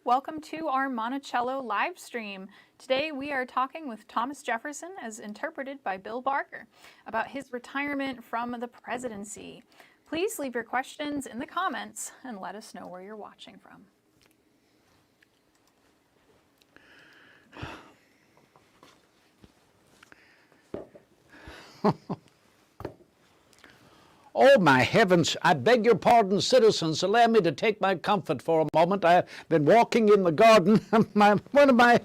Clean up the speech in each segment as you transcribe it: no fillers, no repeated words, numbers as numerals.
welcome to our Monticello live stream. Today we are talking with Thomas Jefferson, as interpreted by Bill Barker, about his retirement from the presidency. Please leave your questions in the comments and let us know where you're watching from. Oh, my heavens, I beg your pardon, citizens. Allow me to take my comfort for a moment. I've been walking in the garden, one of my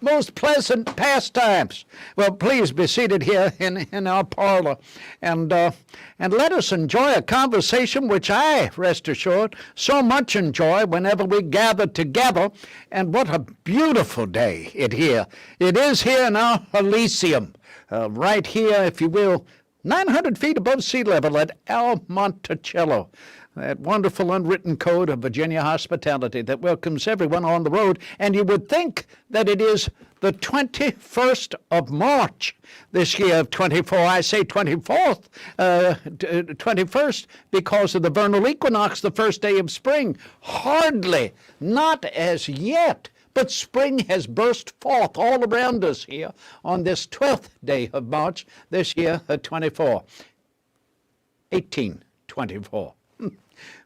most pleasant pastimes. Well, please be seated here in our parlor, and let us enjoy a conversation which I, rest assured, so much enjoy whenever we gather together. And what a beautiful day it is here in our Elysium, right here, if you will, 900 feet above sea level at Monticello, that wonderful unwritten code of Virginia hospitality that welcomes everyone on the road. And you would think that it is the 21st of March this year of 24. I say 24th, 21st, because of the vernal equinox, the first day of spring. Hardly, not as yet. But spring has burst forth all around us here on this 12th day of March this year, 1824.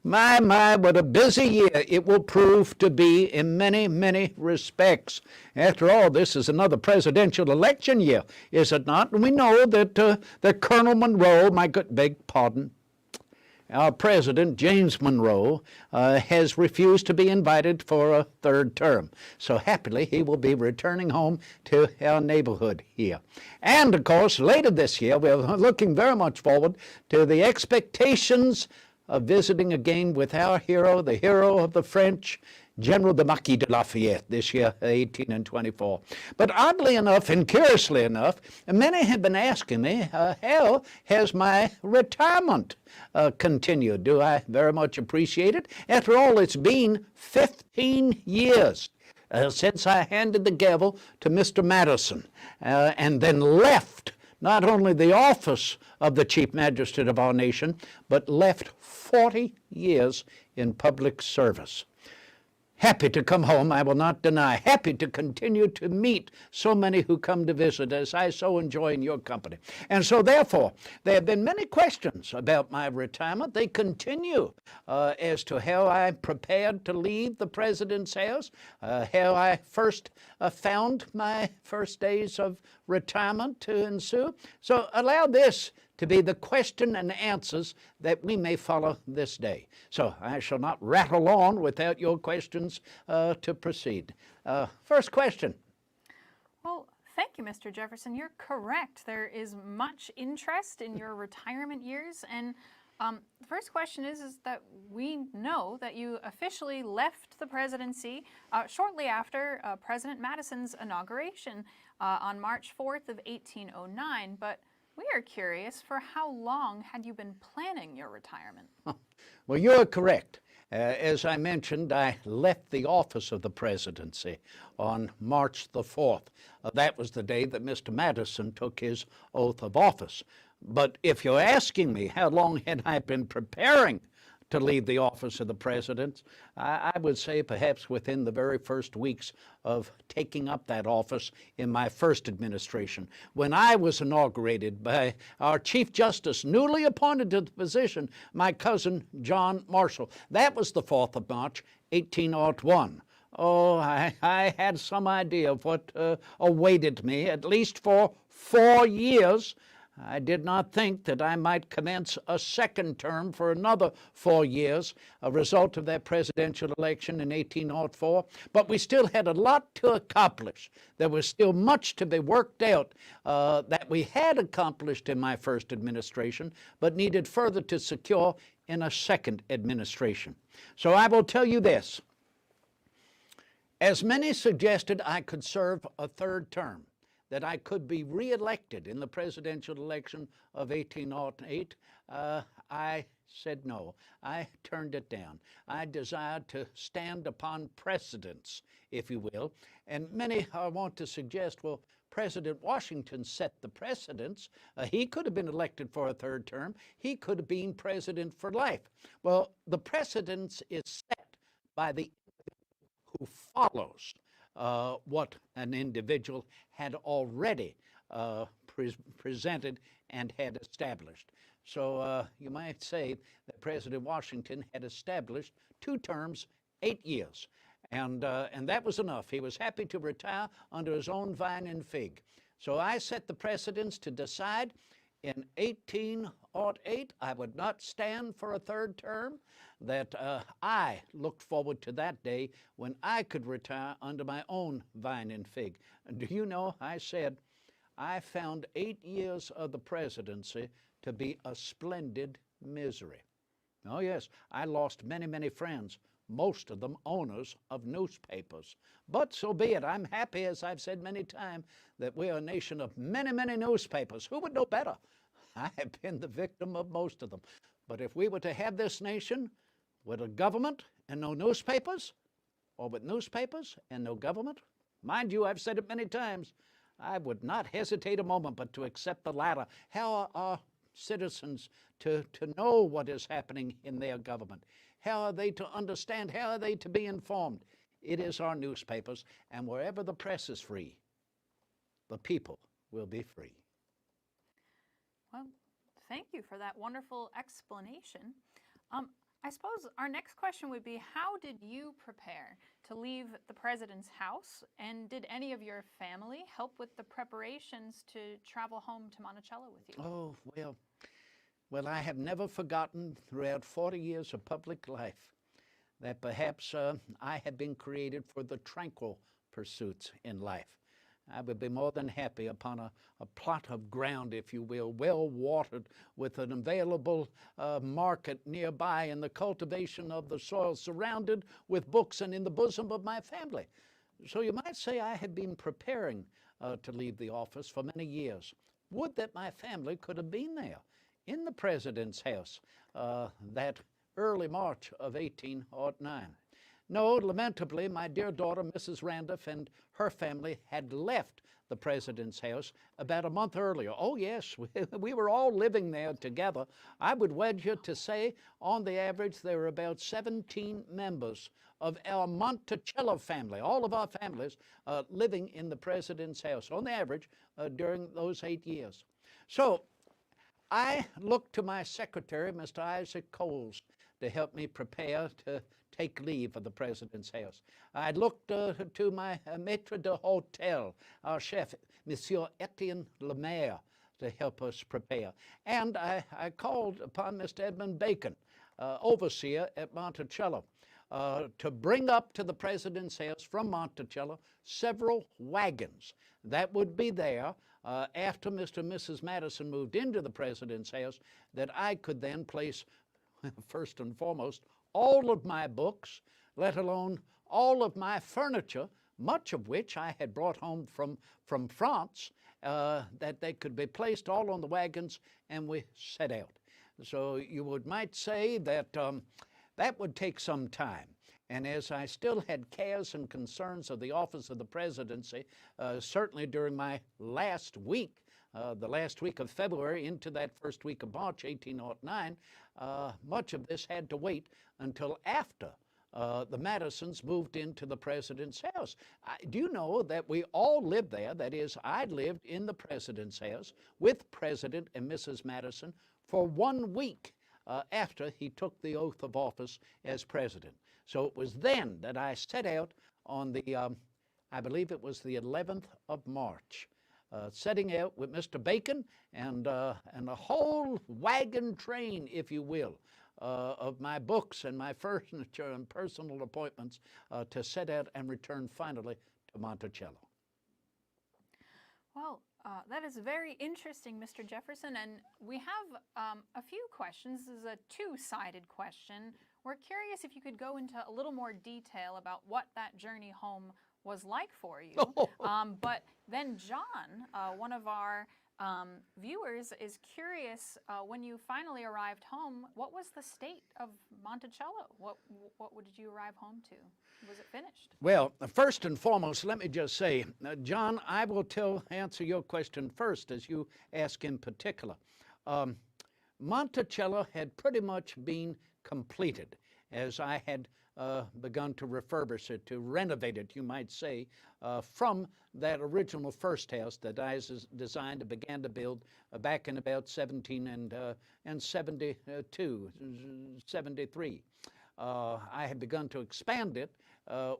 My, what a busy year it will prove to be in many, many respects. After all, this is another presidential election year, is it not? And we know that Colonel Monroe, our president, James Monroe, has refused to be invited for a third term. So happily, he will be returning home to our neighborhood here. And of course, later this year, we're looking very much forward to the expectations of visiting again with our hero, the hero of the French, General the Marquis de Lafayette, this year, 1824. But oddly enough and curiously enough, many have been asking me, how has my retirement continued? Do I very much appreciate it? After all, it's been 15 years since I handed the gavel to Mr. Madison and then left not only the office of the Chief Magistrate of our nation, but left 40 years in public service. Happy to come home, I will not deny. Happy to continue to meet so many who come to visit, as I so enjoy in your company. And so therefore, there have been many questions about my retirement. They continue as to how I prepared to leave the President's house, how I first found my first days of retirement to ensue. So allow this to be the question and answers that we may follow this day. So I shall not rattle on without your questions to proceed. First question. Well, thank you, Mr. Jefferson. You're correct. There is much interest in your retirement years. And the first question is that we know that you officially left the presidency shortly after President Madison's inauguration on March 4th of 1809. But we are curious, for how long had you been planning your retirement? Well, you're correct. As I mentioned, I left the office of the presidency on March the 4th. That was the day that Mr. Madison took his oath of office. But if you're asking me how long had I been preparing to leave the office of the president, I would say perhaps within the very first weeks of taking up that office in my first administration, when I was inaugurated by our Chief Justice, newly appointed to the position, my cousin John Marshall. That was the 4th of March, 1801. Oh, I had some idea of what awaited me, at least for 4 years. I did not think that I might commence a second term for another 4 years, a result of that presidential election in 1804. But we still had a lot to accomplish. There was still much to be worked out that we had accomplished in my first administration, but needed further to secure in a second administration. So I will tell you this. As many suggested I could serve a third term, that I could be reelected in the presidential election of 1808, I said no. I turned it down. I desired to stand upon precedents, if you will. And many want to suggest, well, President Washington set the precedents. He could have been elected for a third term. He could have been president for life. Well, the precedence is set by the who follows what an individual had already presented and had established. So you might say that President Washington had established 2 terms, 8 years. And that was enough. He was happy to retire under his own vine and fig. So I set the precedence to decide in 1808 I would not stand for a 3rd term, that I looked forward to that day when I could retire under my own vine and fig. And do you know, I said, I found 8 years of the presidency to be a splendid misery. Oh yes, I lost many, many friends, most of them owners of newspapers. But so be it. I'm happy, as I've said many times, that we are a nation of many, many newspapers. Who would know better? I have been the victim of most of them. But if we were to have this nation with a government and no newspapers, or with newspapers and no government, mind you, I've said it many times, I would not hesitate a moment but to accept the latter. How are citizens to know what is happening in their government? How are they to understand? How are they to be informed? It is our newspapers, and wherever the press is free, the people will be free. Well, thank you for that wonderful explanation. I suppose our next question would be, how did you prepare to leave the President's house, and did any of your family help with the preparations to travel home to Monticello with you? Oh, well, I have never forgotten throughout 40 years of public life that perhaps I had been created for the tranquil pursuits in life. I would be more than happy upon a plot of ground, if you will, well watered, with an available market nearby, and the cultivation of the soil, surrounded with books and in the bosom of my family. So you might say I had been preparing to leave the office for many years. Would that my family could have been there in the President's house that early March of 1809. No, lamentably, my dear daughter, Mrs. Randolph, and her family had left the President's house about a month earlier. Oh, yes, we were all living there together. I would wager to say, on the average, there were about 17 members of our Monticello family, all of our families, living in the President's house, on the average, during those 8 years. So I looked to my secretary, Mr. Isaac Coles, to help me prepare to take leave of the President's house. I looked to my maître d'hôtel, our chef, Monsieur Etienne Lemaire, to help us prepare. And I called upon Mr. Edmund Bacon, overseer at Monticello, to bring up to the President's house from Monticello several wagons that would be there after Mr. and Mrs. Madison moved into the President's house, that I could then place, first and foremost, all of my books, let alone all of my furniture, much of which I had brought home from France, that they could be placed all on the wagons, and we set out. So you might say that that would take some time. And as I still had cares and concerns of the office of the presidency, certainly during my last week, the last week of February into that first week of March 1809, much of this had to wait until after the Madisons moved into the President's house. Do you know that we all lived there? That is, I lived in the President's house with President and Mrs. Madison for 1 week after he took the oath of office as president. So it was then that I set out on the, I believe it was the 11th of March, setting out with Mr. Bacon and a whole wagon train, if you will, of my books and my furniture and personal appointments to set out and return finally to Monticello. Well, that is very interesting, Mr. Jefferson, and we have a few questions. This is a two-sided question. We're curious if you could go into a little more detail about what that journey home was like for you. But then John, one of our viewers, is curious, when you finally arrived home, what was the state of Monticello? What did you arrive home to? Was it finished? Well, first and foremost, let me just say, John, I will answer your question first, as you ask in particular. Monticello had pretty much been completed, as I had begun to refurbish it, to renovate it, you might say, from that original first house that I designed and began to build back in about 1772, 73. I had begun to expand it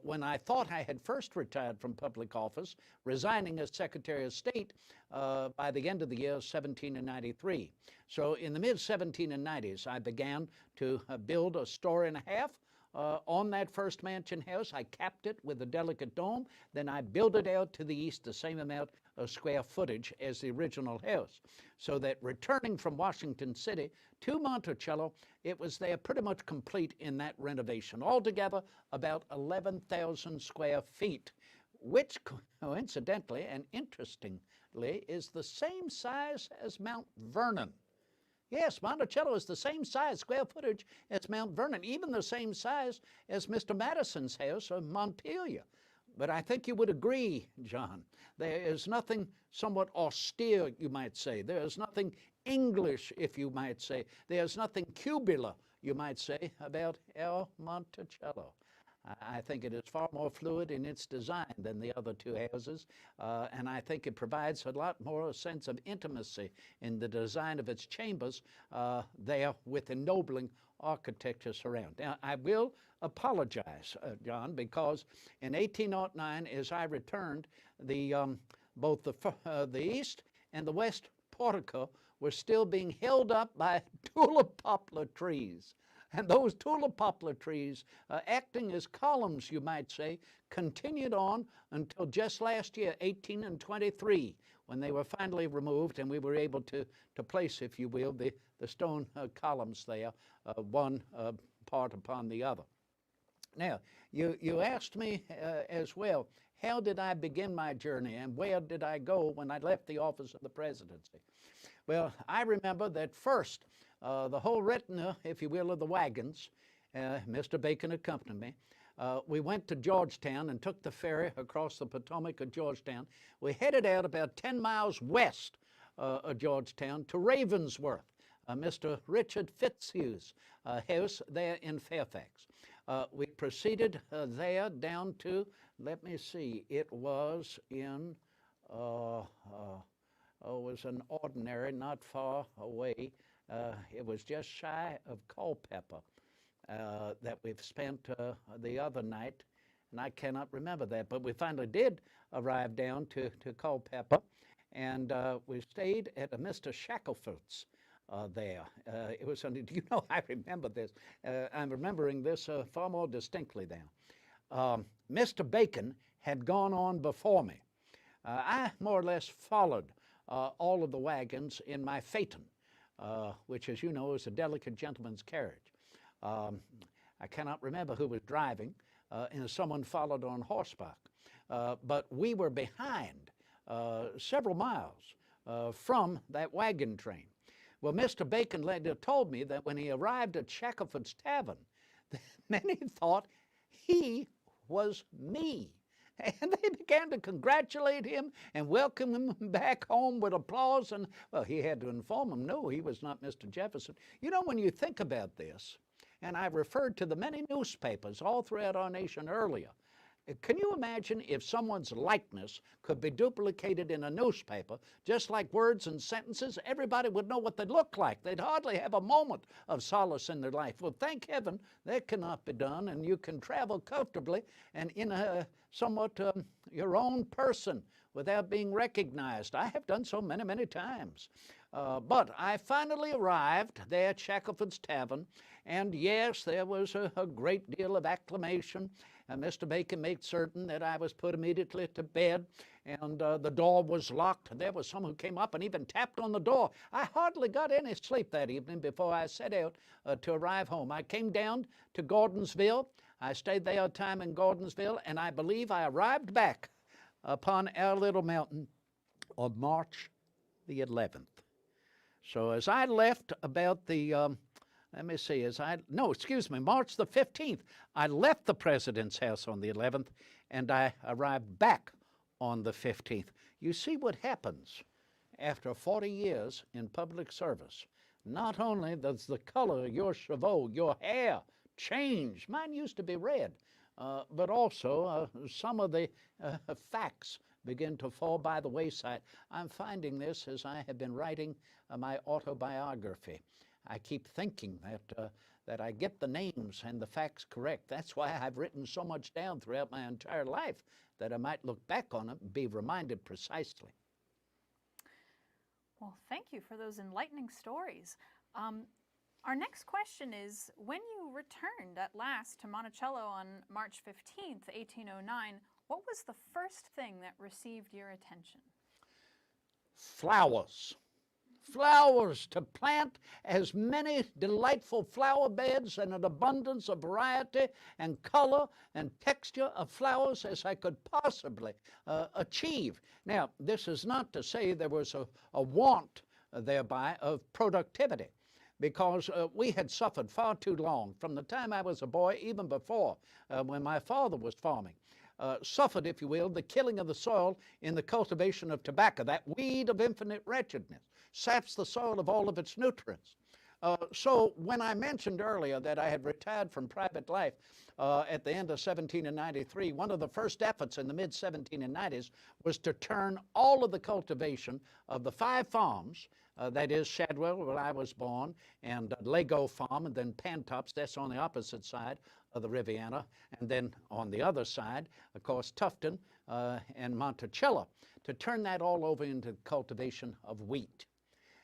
when I thought I had first retired from public office, resigning as Secretary of State by the end of the year 1793. So in the mid-1790s, I began to build a story and a half on that first mansion house. I capped it with a delicate dome. Then I built it out to the east the same amount of square footage as the original house. So that returning from Washington City to Monticello, it was there pretty much complete in that renovation. Altogether, about 11,000 square feet, which coincidentally and interestingly is the same size as Mount Vernon. Yes, Monticello is the same size, square footage, as Mount Vernon, even the same size as Mr. Madison's house of Montpelier. But I think you would agree, John, there is nothing somewhat austere, you might say. There is nothing English, if you might say. There is nothing cubular, you might say, about our Monticello. I think it is far more fluid in its design than the other two houses, and I think it provides a lot more sense of intimacy in the design of its chambers there with ennobling architecture surround. Now, I will apologize, John, because in 1809, as I returned, both the east and the west portico were still being held up by tulip poplar trees. And those tulip poplar trees, acting as columns, you might say, continued on until just last year, 1823, when they were finally removed and we were able to place, if you will, the stone columns there, one part upon the other. Now, you asked me as well, how did I begin my journey and where did I go when I left the office of the presidency? Well, I remember that first, the whole retinue, if you will, of the wagons, Mr. Bacon accompanied me. We went to Georgetown and took the ferry across the Potomac of Georgetown. We headed out about 10 miles west of Georgetown to Ravensworth, Mr. Richard Fitzhugh's house there in Fairfax. We proceeded there down to, let me see, it was in, it was an ordinary, not far away. It was just shy of Culpeper that we've spent the other night, and I cannot remember that, but we finally did arrive down to Culpeper, and we stayed at a Mr. Shackelford's there. It was under, you know, I remember this. I'm remembering this far more distinctly now. Mr. Bacon had gone on before me. I more or less followed all of the wagons in my phaeton, which, as you know, is a delicate gentleman's carriage. I cannot remember who was driving, and someone followed on horseback. But we were behind several miles from that wagon train. Well, Mr. Bacon later told me that when he arrived at Shackelford's Tavern, many thought he was me. And they began to congratulate him and welcome him back home with applause. And, well, he had to inform them, no, he was not Mr. Jefferson. You know, when you think about this, and I referred to the many newspapers all throughout our nation earlier, can you imagine if someone's likeness could be duplicated in a newspaper, just like words and sentences? Everybody would know what they look like. They'd hardly have a moment of solace in their life. Well, thank heaven that cannot be done, and you can travel comfortably and in a somewhat your own person without being recognized. I have done so many, many times. But I finally arrived there at Shackelford's Tavern, and yes, there was a great deal of acclamation. Mr. Bacon made certain that I was put immediately to bed, and the door was locked. There was someone who came up and even tapped on the door. I hardly got any sleep that evening before I set out to arrive home. I came down to Gordonsville. I stayed there a time in Gordonsville, and I believe I arrived back upon our little mountain on March the 11th. So as I left about the, let me see, March the 15th, I left the President's house on the 11th, and I arrived back on the 15th. You see what happens after 40 years in public service. Not only does the color of your cheveux, your hair, changed. Mine used to be red, but also some of the facts begin to fall by the wayside. I'm finding this as I have been writing my autobiography. I keep thinking that I get the names and the facts correct. That's why I've written so much down throughout my entire life, that I might look back on it and be reminded precisely. Well, thank you for those enlightening stories. Our next question is, when you returned at last to Monticello on March 15th, 1809, what was the first thing that received your attention? Flowers. Flowers, to plant as many delightful flower beds and an abundance of variety and color and texture of flowers as I could possibly achieve. Now, this is not to say there was a want thereby of productivity, because we had suffered far too long from the time I was a boy, even before when my father was farming. Suffered, if you will, the killing of the soil in the cultivation of tobacco. That weed of infinite wretchedness saps the soil of all of its nutrients. So when I mentioned earlier that I had retired from private life at the end of 1793, one of the first efforts in the mid-1790s was to turn all of the cultivation of the 5 farms, that is Shadwell, where I was born, and Lego Farm, and then Pantops, that's on the opposite side of the Riviera, and then on the other side, of course, Tufton and Monticello, to turn that all over into cultivation of wheat.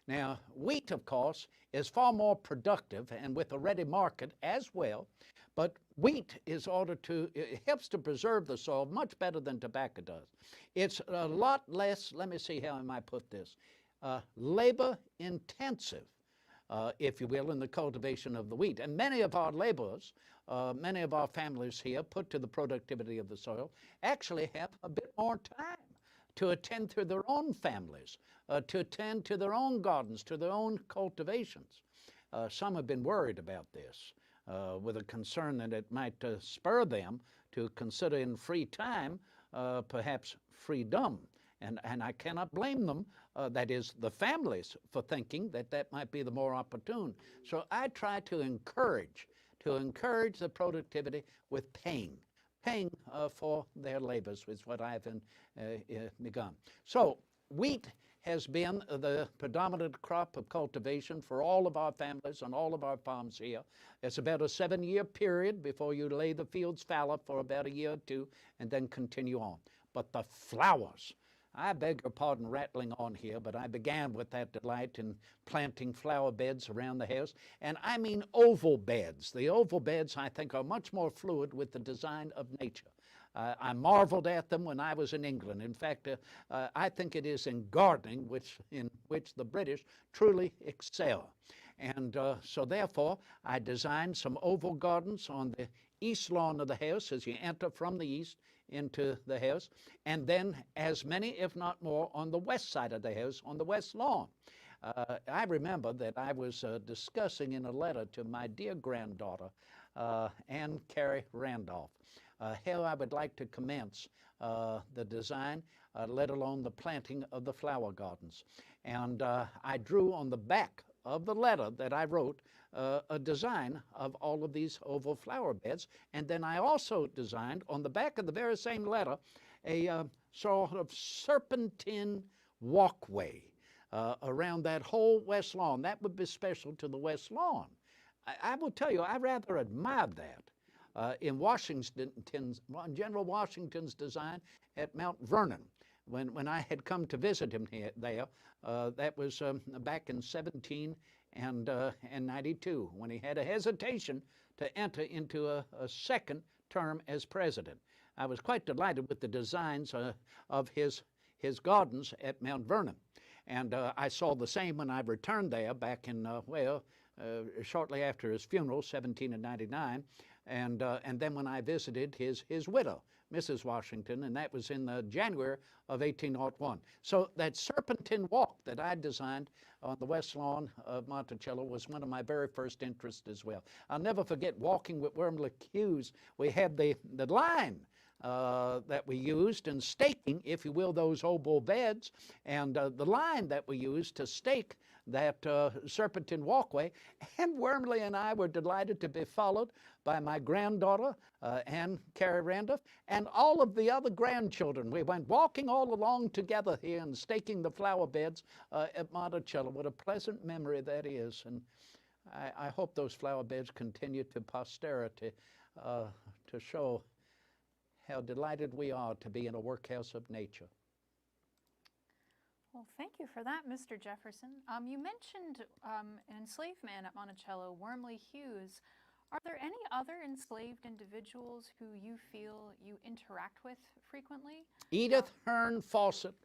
Now, wheat, of course, is far more productive and with a ready market as well, but wheat it helps to preserve the soil much better than tobacco does. It's a lot less, let me see how I might put this, labor intensive, if you will, in the cultivation of the wheat. And many of our laborers, many of our families here put to the productivity of the soil, actually have a bit more time to attend to their own families, to attend to their own gardens, to their own cultivations. Some have been worried about this, with a concern that it might spur them to consider in free time, perhaps freedom. And I cannot blame them, that is the families, for thinking that that might be the more opportune. So I try to encourage the productivity with paying for their labors, is what I've begun. So wheat has been the predominant crop of cultivation for all of our families and all of our farms here. It's about a 7-year period before you lay the fields fallow for about a year or two and then continue on. But the flowers, I beg your pardon rattling on here, but I began with that delight in planting flower beds around the house. And I mean oval beds. The oval beds, I think, are much more fluid with the design of nature. I marveled at them when I was in England. In fact, I think it is in gardening in which the British truly excel. And so therefore, I designed some oval gardens on the east lawn of the house as you enter from the east into the house, and then as many, if not more, on the west side of the house, on the west lawn. I remember that I was discussing in a letter to my dear granddaughter, Anne Carey Randolph, how I would like to commence the design, let alone the planting of the flower gardens. And I drew on the back of the letter that I wrote a design of all of these oval flower beds. And then I also designed on the back of the very same letter a sort of serpentine walkway around that whole west lawn. That would be special to the west lawn. I will tell you, I rather admired that. In General Washington's design at Mount Vernon, when I had come to visit him there, that was back in 1792, when he had a hesitation to enter into a second term as president. I was quite delighted with the designs of his gardens at Mount Vernon. And I saw the same when I returned there back in, shortly after his funeral, 1799, and then when I visited his widow, Mrs. Washington, and that was in January of 1801. So that serpentine walk that I designed on the west lawn of Monticello was one of my very first interests as well. I'll never forget walking with Wormley Hughes. We had the line that we used in staking, if you will, those oboe beds, and the line that we used to stake that serpentine walkway. And Wormley and I were delighted to be followed by my granddaughter, Ann Carey Randolph, and all of the other grandchildren. We went walking all along together here and staking the flower beds at Monticello. What a pleasant memory that is. And I hope those flower beds continue to posterity to show how delighted we are to be in a workhouse of nature. Well, thank you for that, Mr. Jefferson. You mentioned an enslaved man at Monticello, Wormley Hughes. Are there any other enslaved individuals who you feel you interact with frequently? Edith Hearn Fawcett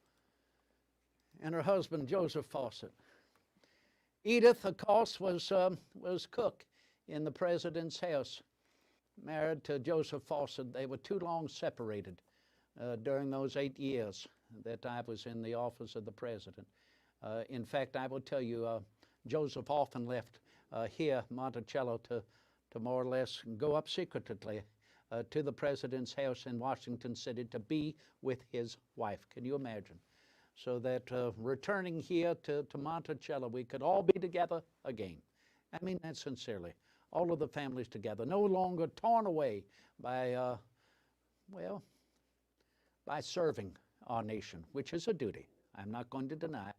and her husband, Joseph Fawcett. Edith, of course, was cook in the president's house, married to Joseph Fawcett. They were too long separated during those 8 years that I was in the office of the president. In fact, I will tell you, Joseph often left here, Monticello, to more or less go up secretly to the president's house in Washington City to be with his wife. Can you imagine? So that returning here to Monticello, we could all be together again. I mean that sincerely. All of the families together, no longer torn away by, by serving our nation, which is a duty I'm not going to deny,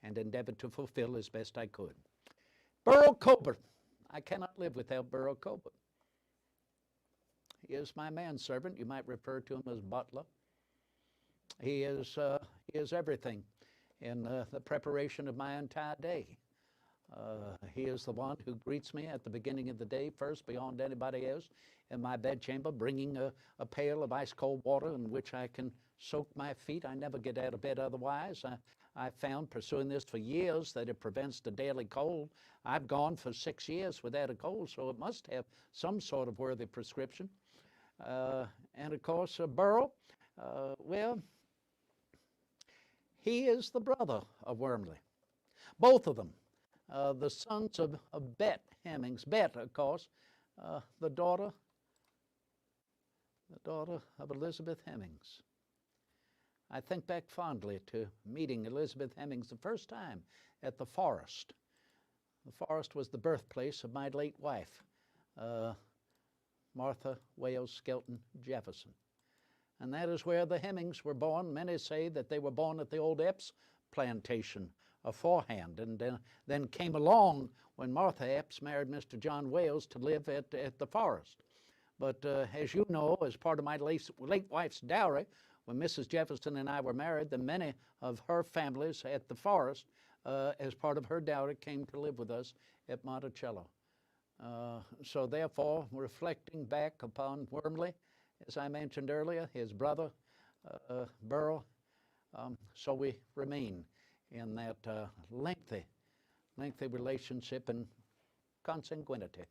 and endeavored to fulfill as best I could. Burrow Colbert. I cannot live without Burrow Colbert. He is my manservant. You might refer to him as butler. He is everything in the preparation of my entire day. He is the one who greets me at the beginning of the day first, beyond anybody else, in my bedchamber, bringing a pail of ice-cold water in which I can soak my feet. I never get out of bed otherwise. I found, pursuing this for years, that it prevents the daily cold. I've gone for 6 years without a cold, so it must have some sort of worthy prescription. And of course, Burrow, he is the brother of Wormley. Both of them, the sons of Bet Hemmings. Bet, of course, the daughter of Elizabeth Hemmings. I think back fondly to meeting Elizabeth Hemmings the first time at the Forest. The Forest was the birthplace of my late wife, Martha Wales Skelton Jefferson. And that is where the Hemmings were born. Many say that they were born at the old Epps plantation beforehand, and then came along when Martha Epps married Mr. John Wales to live at the Forest. But as you know, as part of my late wife's dowry, when Mrs. Jefferson and I were married, then many of her families at the Forest, as part of her dowry, came to live with us at Monticello. So therefore, reflecting back upon Wormley, as I mentioned earlier, his brother, Burrow, so we remain in that lengthy relationship and consanguinity.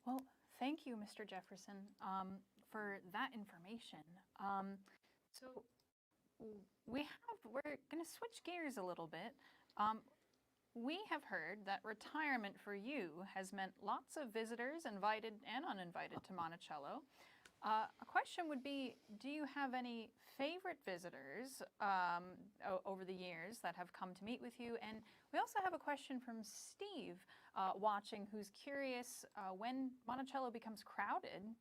Well, thank you, Mr. Jefferson, for that information. So we're going to switch gears a little bit. We have heard that retirement for you has meant lots of visitors, invited and uninvited, to Monticello. A question would be, do you have any favorite visitors over the years that have come to meet with you? And we also have a question from Steve watching, who's curious, when Monticello becomes crowded,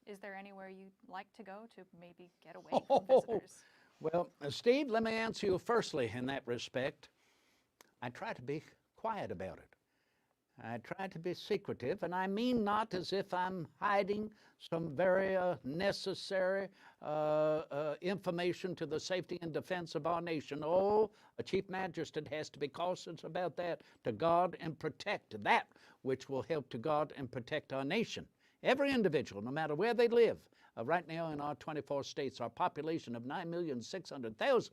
is there anywhere you'd like to go to maybe get away from visitors? Well, Steve, let me answer you firstly in that respect. I try to be quiet about it. I try to be secretive, and I mean not as if I'm hiding some very necessary information to the safety and defense of our nation. Oh, a chief magistrate has to be cautious about that, to guard and protect that which will help to guard and protect our nation. Every individual, no matter where they live, right now in our 24 states, our population of 9,600,000.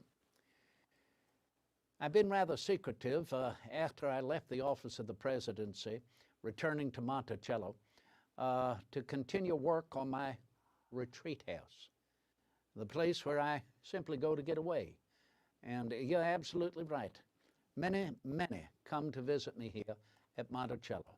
I've been rather secretive after I left the office of the presidency, returning to Monticello to continue work on my retreat house, the place where I simply go to get away. And you're absolutely right. Many come to visit me here at Monticello.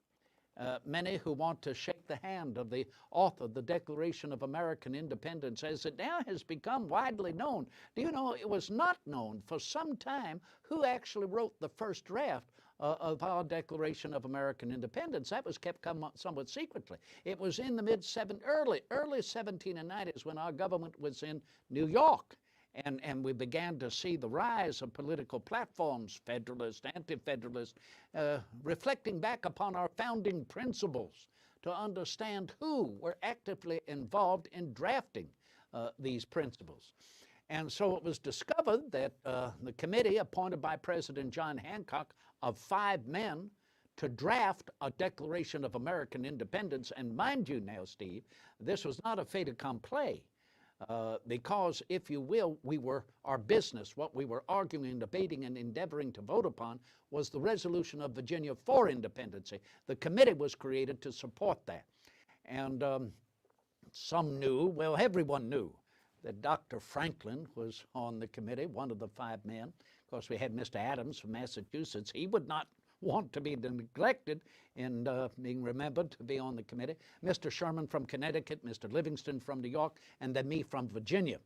many who want to shake the hand of the author of the Declaration of American Independence, as it now has become widely known. Do you know it was not known for some time who actually wrote the first draft of our Declaration of American Independence? That was kept somewhat secretly. It was in the early 1790s when our government was in New York. And we began to see the rise of political platforms, Federalist, Anti-Federalist, reflecting back upon our founding principles to understand who were actively involved in drafting these principles. And so it was discovered that the committee appointed by President John Hancock of 5 men to draft a Declaration of American Independence, and mind you now, Steve, this was not a fait accompli. Because, if you will, our business, what we were arguing, debating, and endeavoring to vote upon was the resolution of Virginia for independency. The committee was created to support that. And some knew, well, everyone knew, that Dr. Franklin was on the committee, one of the 5 men. Of course, we had Mr. Adams from Massachusetts. He would not want to be neglected in being remembered to be on the committee. Mr. Sherman from Connecticut, Mr. Livingston from New York, and then me from Virginia.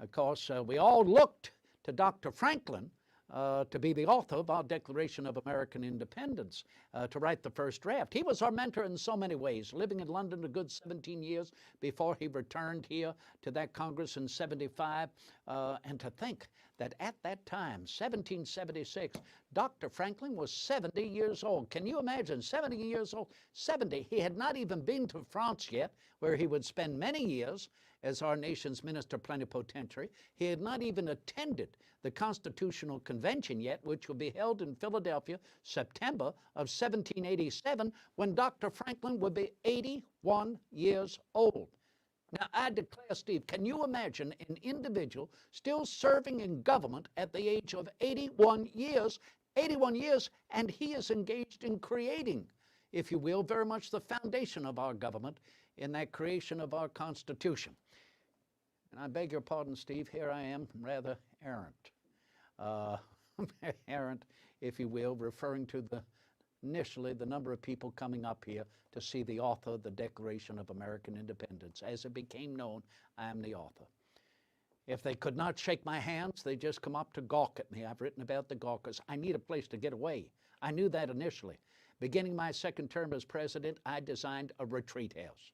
Of course, we all looked to Dr. Franklin to be the author of our Declaration of American Independence, to write the first draft. He was our mentor in so many ways, living in London a good 17 years before he returned here to that Congress in 75. And to think that at that time, 1776, Dr. Franklin was 70 years old. Can you imagine, 70 years old? 70. He had not even been to France yet, where he would spend many years as our nation's minister plenipotentiary. He had not even attended the Constitutional Convention yet, which will be held in Philadelphia, September of 1787, when Dr. Franklin would be 81 years old. Now, I declare, Steve, can you imagine an individual still serving in government at the age of 81 years? 81 years, and he is engaged in creating, if you will, very much the foundation of our government in that creation of our Constitution. And I beg your pardon, Steve, here I am, rather errant. Errant, if you will, referring to initially the number of people coming up here to see the author of the Declaration of American Independence. As it became known, I am the author. If they could not shake my hands, they just come up to gawk at me. I've written about the gawkers. I need a place to get away. I knew that initially. Beginning my second term as president, I designed a retreat house.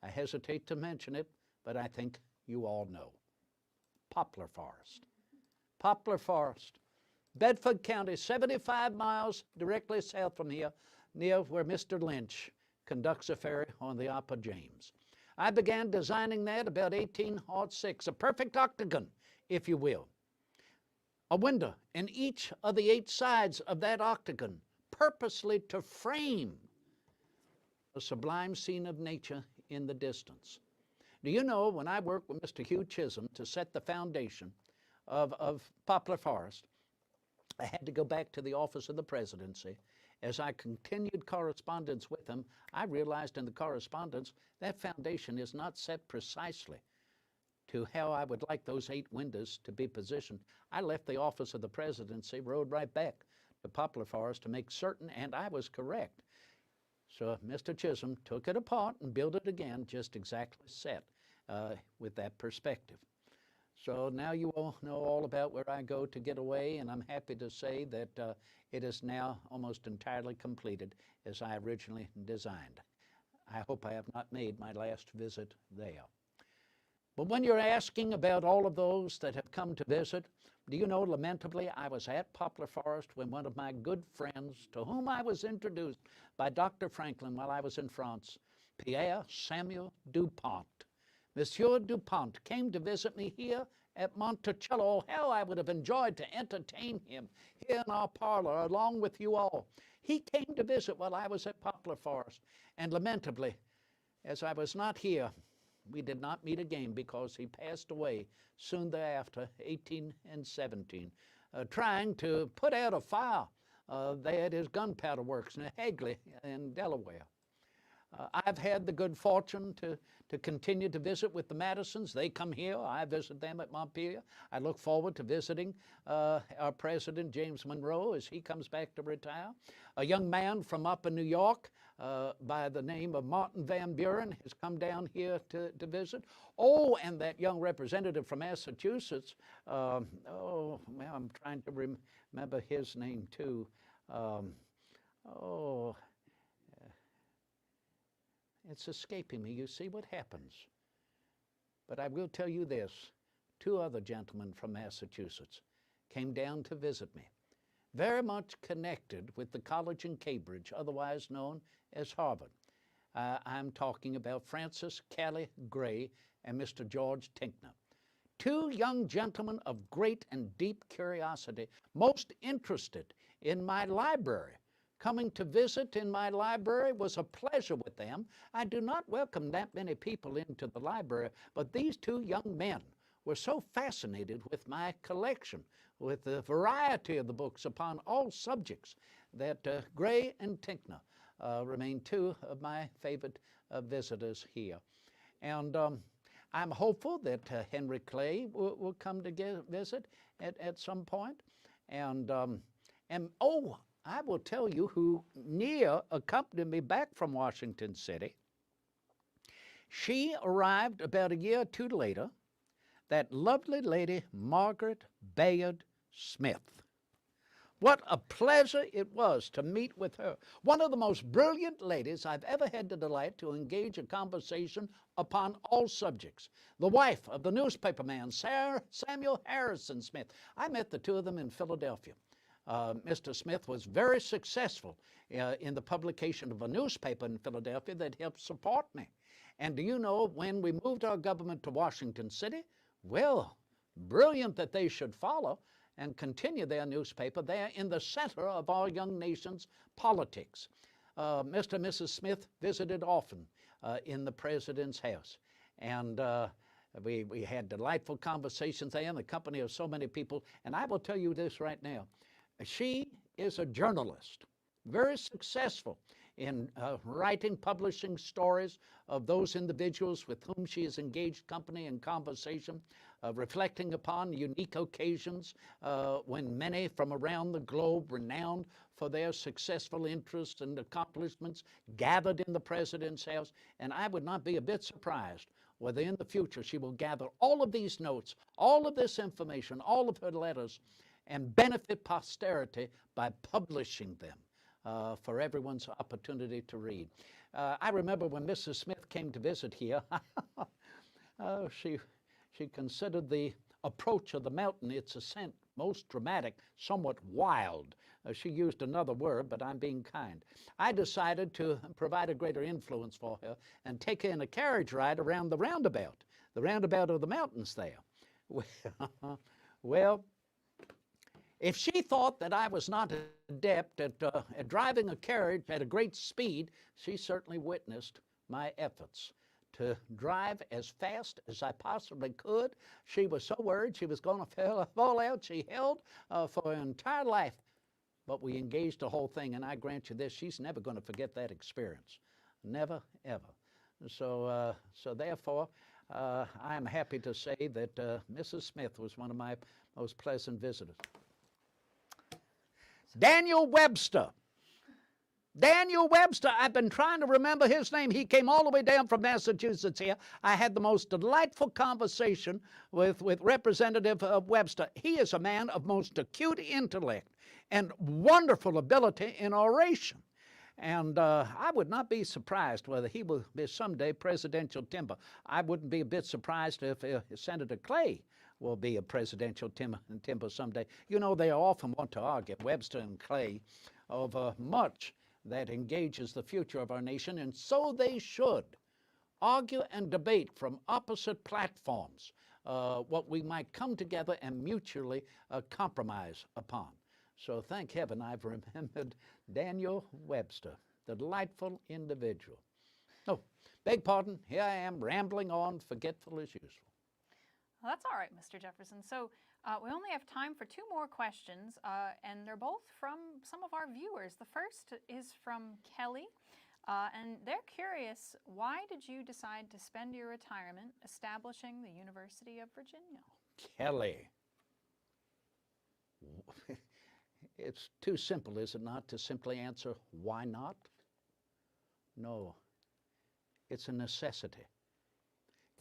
I hesitate to mention it, but I think you all know. Poplar Forest. Poplar Forest. Bedford County, 75 miles directly south from here, near where Mr. Lynch conducts a ferry on the Upper James. I began designing that about 1806, a perfect octagon, if you will. A window in each of the 8 sides of that octagon, purposely to frame a sublime scene of nature in the distance. Do you know, when I worked with Mr. Hugh Chisholm to set the foundation of Poplar Forest, I had to go back to the office of the presidency. As I continued correspondence with him, I realized in the correspondence that foundation is not set precisely to how I would like those 8 windows to be positioned. I left the office of the presidency, rode right back to Poplar Forest to make certain, and I was correct. So Mr. Chisholm took it apart and built it again, just exactly set with that perspective. So now you all know all about where I go to get away, and I'm happy to say that it is now almost entirely completed as I originally designed. I hope I have not made my last visit there. But when you're asking about all of those that have come to visit, do you know, lamentably, I was at Poplar Forest when one of my good friends, to whom I was introduced by Dr. Franklin while I was in France, Pierre Samuel Dupont. Monsieur Dupont came to visit me here at Monticello. How I would have enjoyed to entertain him here in our parlor along with you all. He came to visit while I was at Poplar Forest, and lamentably, as I was not here, we did not meet again because he passed away soon thereafter, 18 and 17, trying to put out a fire there at his gunpowder works in Hagley in Delaware. I've had the good fortune to continue to visit with the Madisons. They come here. I visit them at Montpelier. I look forward to visiting our president, James Monroe, as he comes back to retire. A young man from up in New York, by the name of Martin Van Buren has come down here to visit. Oh, and that young representative from Massachusetts, oh, well, I'm trying to remember his name too. Oh, it's escaping me. You see what happens. But I will tell you this, 2 other gentlemen from Massachusetts came down to visit me, very much connected with the college in Cambridge, otherwise known as Harvard. I'm talking about Francis Callie Gray and Mr. George Tinkner. 2 young gentlemen of great and deep curiosity, most interested in my library. Coming to visit in my library was a pleasure with them. I do not welcome that many people into the library, but these 2 young men were so fascinated with my collection, with the variety of the books upon all subjects, that Gray and Tinkner remain 2 of my favorite visitors here. And I'm hopeful that Henry Clay will come to visit at some point. And oh, I will tell you who near accompanied me back from Washington City. She arrived about a year or 2 later, that lovely lady, Margaret Bayard Smith. What a pleasure it was to meet with her. One of the most brilliant ladies I've ever had the delight to engage a conversation upon all subjects. The wife of the newspaperman, Samuel Harrison Smith. I met the 2 of them in Philadelphia. Mr. Smith was very successful in the publication of a newspaper in Philadelphia that helped support me. And do you know, when we moved our government to Washington City, well, brilliant that they should follow and continue their newspaper there in the center of our young nation's politics. Mr. and Mrs. Smith visited often in the President's house. And we had delightful conversations there in the company of so many people. And I will tell you this right now. She is a journalist, very successful in writing, publishing stories of those individuals with whom she has engaged company and conversation, reflecting upon unique occasions when many from around the globe, renowned for their successful interests and accomplishments, gathered in the President's house. And I would not be a bit surprised whether in the future she will gather all of these notes, all of this information, all of her letters, and benefit posterity by publishing them for everyone's opportunity to read. I remember when Mrs. Smith came to visit here, she considered the approach of the mountain, its ascent, most dramatic, somewhat wild. She used another word, but I'm being kind. I decided to provide a greater influence for her and take her in a carriage ride around the roundabout of the mountains there. Well, if she thought that I was not adept at driving a carriage at a great speed, she certainly witnessed my efforts to drive as fast as I possibly could. She was so worried she was going to fall out. She held for her entire life. But we engaged the whole thing, and I grant you this, she's never going to forget that experience. Never, ever. So therefore, I am happy to say that Mrs. Smith was one of my most pleasant visitors. Daniel Webster. Daniel Webster, I've been trying to remember his name. He came all the way down from Massachusetts here. I had the most delightful conversation with Representative Webster. He is a man of most acute intellect and wonderful ability in oration. And I would not be surprised whether he will be someday presidential timber. I wouldn't be a bit surprised if Senator Clay will be a presidential timber someday. You know, they often want to argue, Webster and Clay, over much that engages the future of our nation, and so they should. Argue and debate from opposite platforms what we might come together and mutually compromise upon. So thank heaven I've remembered Daniel Webster, the delightful individual. Oh, beg pardon, here I am rambling on, forgetful as usual. Well, that's all right, Mr. Jefferson. So we only have time for 2 more questions, and they're both from some of our viewers. The first is from Kelly, and they're curious, why did you decide to spend your retirement establishing the University of Virginia? Kelly. It's too simple, is it not, to simply answer, why not? No, it's a necessity.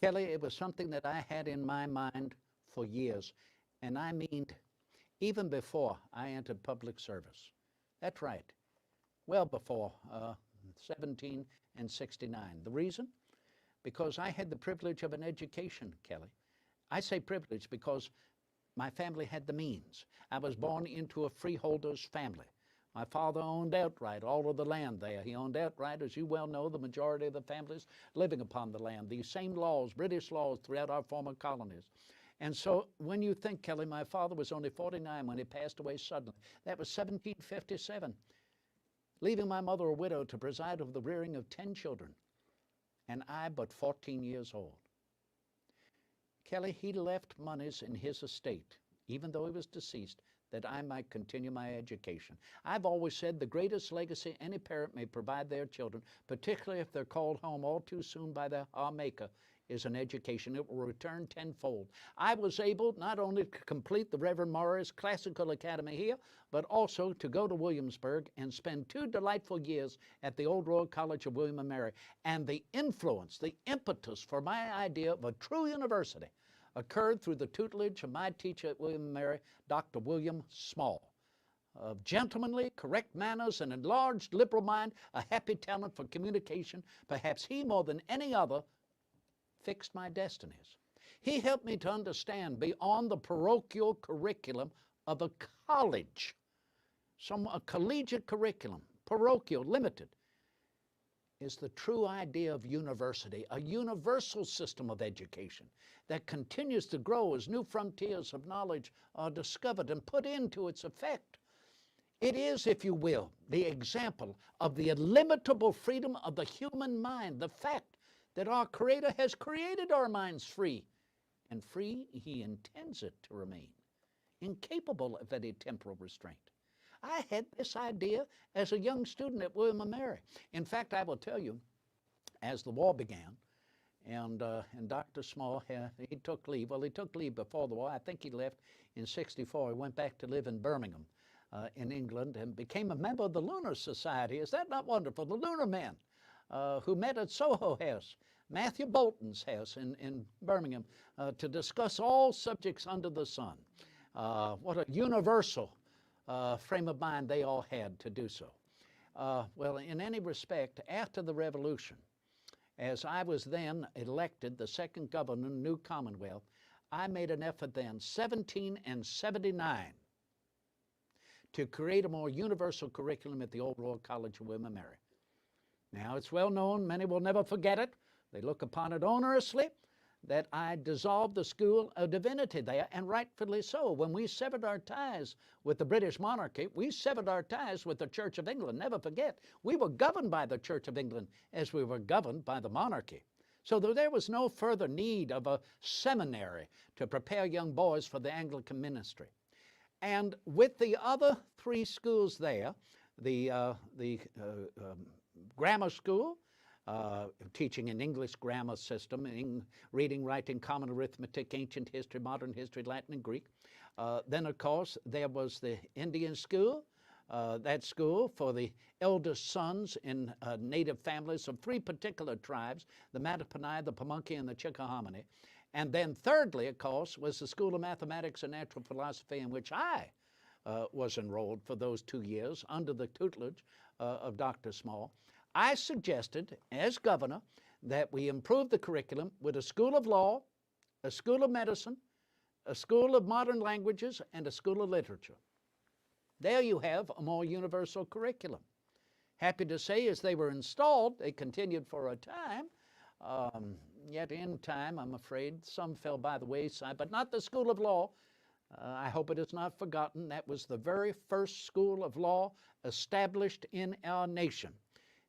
Kelly, it was something that I had in my mind for years, and I mean even before I entered public service. That's right, well before 17 and 69. The reason? Because I had the privilege of an education, Kelly. I say privilege because my family had the means. I was born into a freeholder's family. My father owned outright all of the land there. He owned outright, as you well know, the majority of the families living upon the land. These same laws, British laws throughout our former colonies. And so when you think, Kelly, my father was only 49 when he passed away suddenly. That was 1757, leaving my mother a widow to preside over the rearing of 10 children, and I but 14 years old. Kelly, he left monies in his estate, even though he was deceased, that I might continue my education. I've always said the greatest legacy any parent may provide their children, particularly if they're called home all too soon by their Maker, is an education. It will return tenfold. I was able not only to complete the Reverend Morris Classical Academy here, but also to go to Williamsburg and spend 2 delightful years at the Old Royal College of William and Mary. And the influence, the impetus for my idea of a true university occurred through the tutelage of my teacher at William and Mary, Dr. William Small. Of gentlemanly, correct manners, an enlarged liberal mind, a happy talent for communication, perhaps he more than any other fixed my destinies. He helped me to understand beyond the parochial curriculum of a college, a collegiate curriculum, parochial, limited, is the true idea of university, a universal system of education that continues to grow as new frontiers of knowledge are discovered and put into its effect. It is, if you will, the example of the illimitable freedom of the human mind, the fact that our Creator has created our minds free, and free He intends it to remain, incapable of any temporal restraint. I had this idea as a young student at William and Mary. In fact, I will tell you, as the war began, and Dr. Small, he took leave. Well, he took leave before the war. I think he left in '64. He went back to live in Birmingham, in England, and became a member of the Lunar Society. Is that not wonderful? The Lunar Men, who met at Soho House, Matthew Bolton's house in Birmingham, to discuss all subjects under the sun. What a universal frame of mind they all had to do so. Well, in any respect, after the Revolution, as I was then elected the second governor of the new Commonwealth, I made an effort then, 17 and 79, to create a more universal curriculum at the Old Royal College of William and Mary. Now, it's well known, many will never forget it, they look upon it onerously, that I dissolved the School of Divinity there, and rightfully so. When we severed our ties with the British monarchy, we severed our ties with the Church of England. Never forget, we were governed by the Church of England as we were governed by the monarchy. So there was no further need of a seminary to prepare young boys for the Anglican ministry. And with the other 3 schools there, the grammar school, teaching an English grammar system, in reading, writing, common arithmetic, ancient history, modern history, Latin and Greek. Then, of course, there was the Indian school, that school for the eldest sons in native families of 3 particular tribes, the Mattaponi, the Pamunkey, and the Chickahominy. And then thirdly, of course, was the School of Mathematics and Natural Philosophy, in which I was enrolled for those 2 years under the tutelage of Dr. Small. I suggested, as governor, that we improve the curriculum with a school of law, a school of medicine, a school of modern languages, and a school of literature. There you have a more universal curriculum. Happy to say, as they were installed, they continued for a time, yet in time, I'm afraid, some fell by the wayside, but not the School of Law. I hope it is not forgotten. That was the very first school of law established in our nation.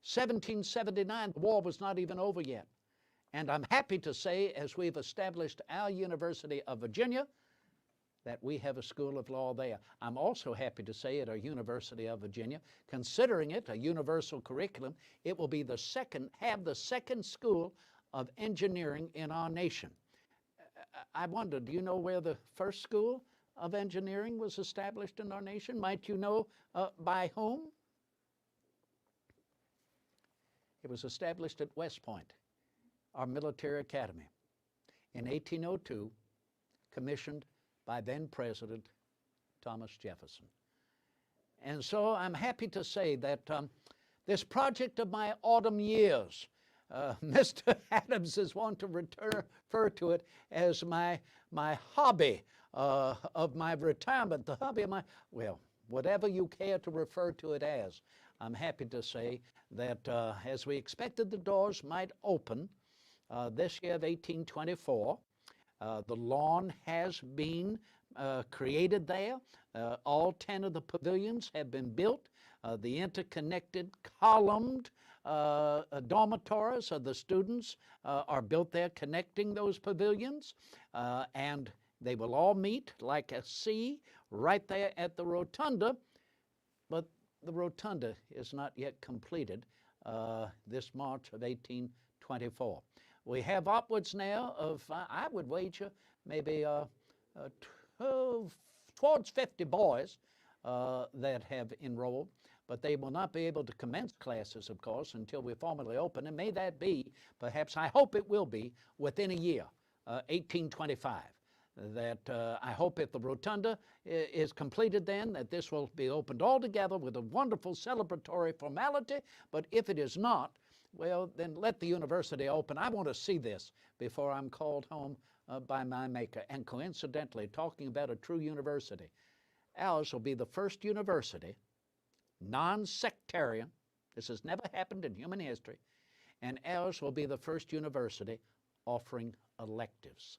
1779, the war was not even over yet. And I'm happy to say, as we've established our University of Virginia, that we have a school of law there. I'm also happy to say at our University of Virginia, considering it a universal curriculum, it will be the second school of engineering in our nation. I wonder, do you know where the first school of engineering was established in our nation? Might you know by whom? It was established at West Point, our military academy, in 1802, commissioned by then President Thomas Jefferson. And so I'm happy to say that this project of my autumn years, Mr. Adams is one to refer to it as my hobby of my retirement, the hobby of my, well, whatever you care to refer to it as. I'm happy to say that as we expected the doors might open this year of 1824, the lawn has been created there. All 10 of the pavilions have been built. The interconnected columned dormitories of the students are built there connecting those pavilions, and they will all meet like a C right there at the rotunda, but the rotunda is not yet completed this March of 1824. We have upwards now of, I would wager, maybe towards 50 boys that have enrolled, but they will not be able to commence classes, of course, until we formally open. And may that be, perhaps, I hope it will be, within a year, 1825. That I hope if the rotunda is completed then, that this will be opened all together with a wonderful celebratory formality. But if it is not, well, then let the university open. I want to see this before I'm called home by my maker. And coincidentally, talking about a true university, ours will be the first university, non-sectarian. This has never happened in human history. And ours will be the first university offering electives.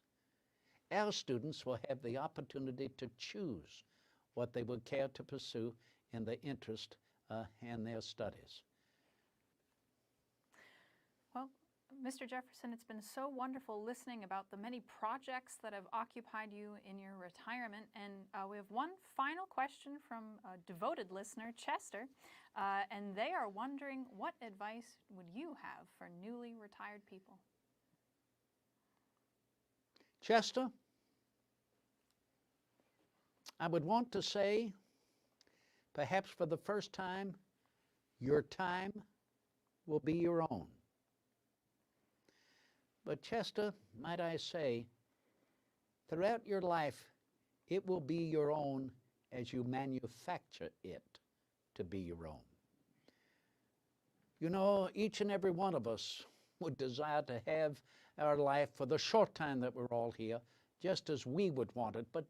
Our students will have the opportunity to choose what they would care to pursue in their interest and their studies. Well, Mr. Jefferson, it's been so wonderful listening about the many projects that have occupied you in your retirement. And we have one final question from a devoted listener, Chester, and they are wondering, what advice would you have for newly retired people? Chester, I would want to say, perhaps for the first time, your time will be your own. But Chester, might I say, throughout your life, it will be your own as you manufacture it to be your own. You know, each and every one of us would desire to have our life for the short time that we're all here, just as we would want it, but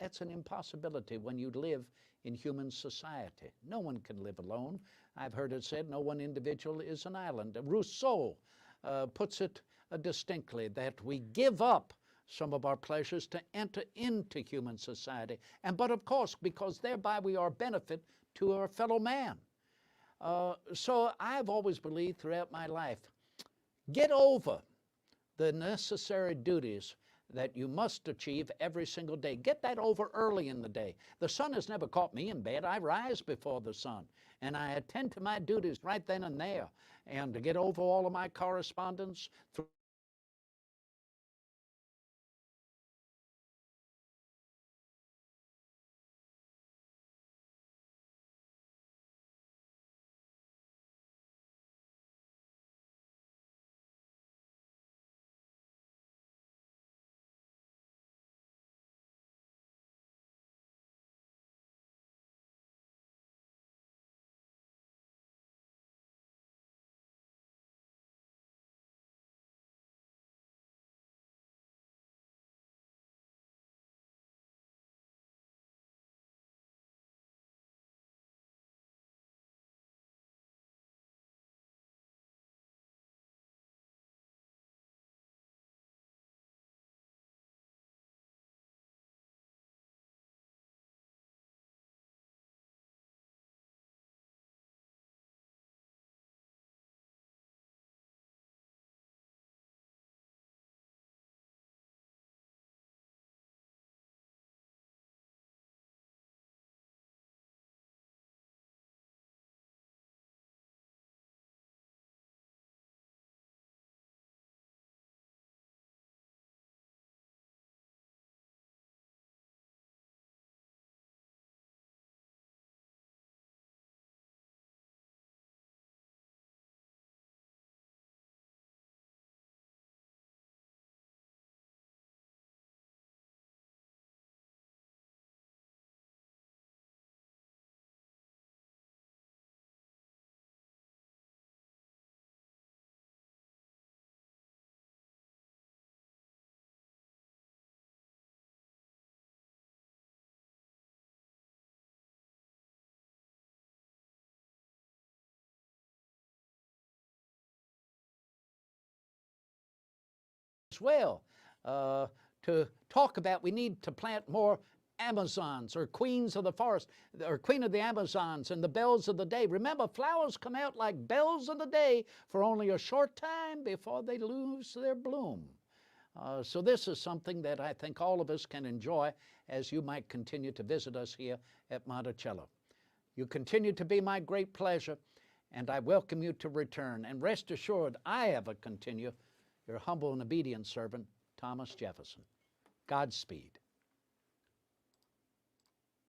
that's an impossibility when you live in human society. No one can live alone. I've heard it said, no one individual is an island. Rousseau puts it distinctly that we give up some of our pleasures to enter into human society, but of course, because thereby we are benefit to our fellow man. So I've always believed throughout my life, get over the necessary duties that you must achieve every single day. Get that over early in the day. The sun has never caught me in bed. I rise before the sun, and I attend to my duties right then and there. And to get over all of my correspondence through well to talk about we need to plant more Amazons or queens of the forest or queen of the Amazons and the bells of the day. Remember, flowers come out like bells of the day for only a short time before they lose their bloom. So this is something that I think all of us can enjoy as you might continue to visit us here at Monticello. You continue to be my great pleasure, and I welcome you to return. And rest assured, I ever continue your humble and obedient servant, Thomas Jefferson. Godspeed.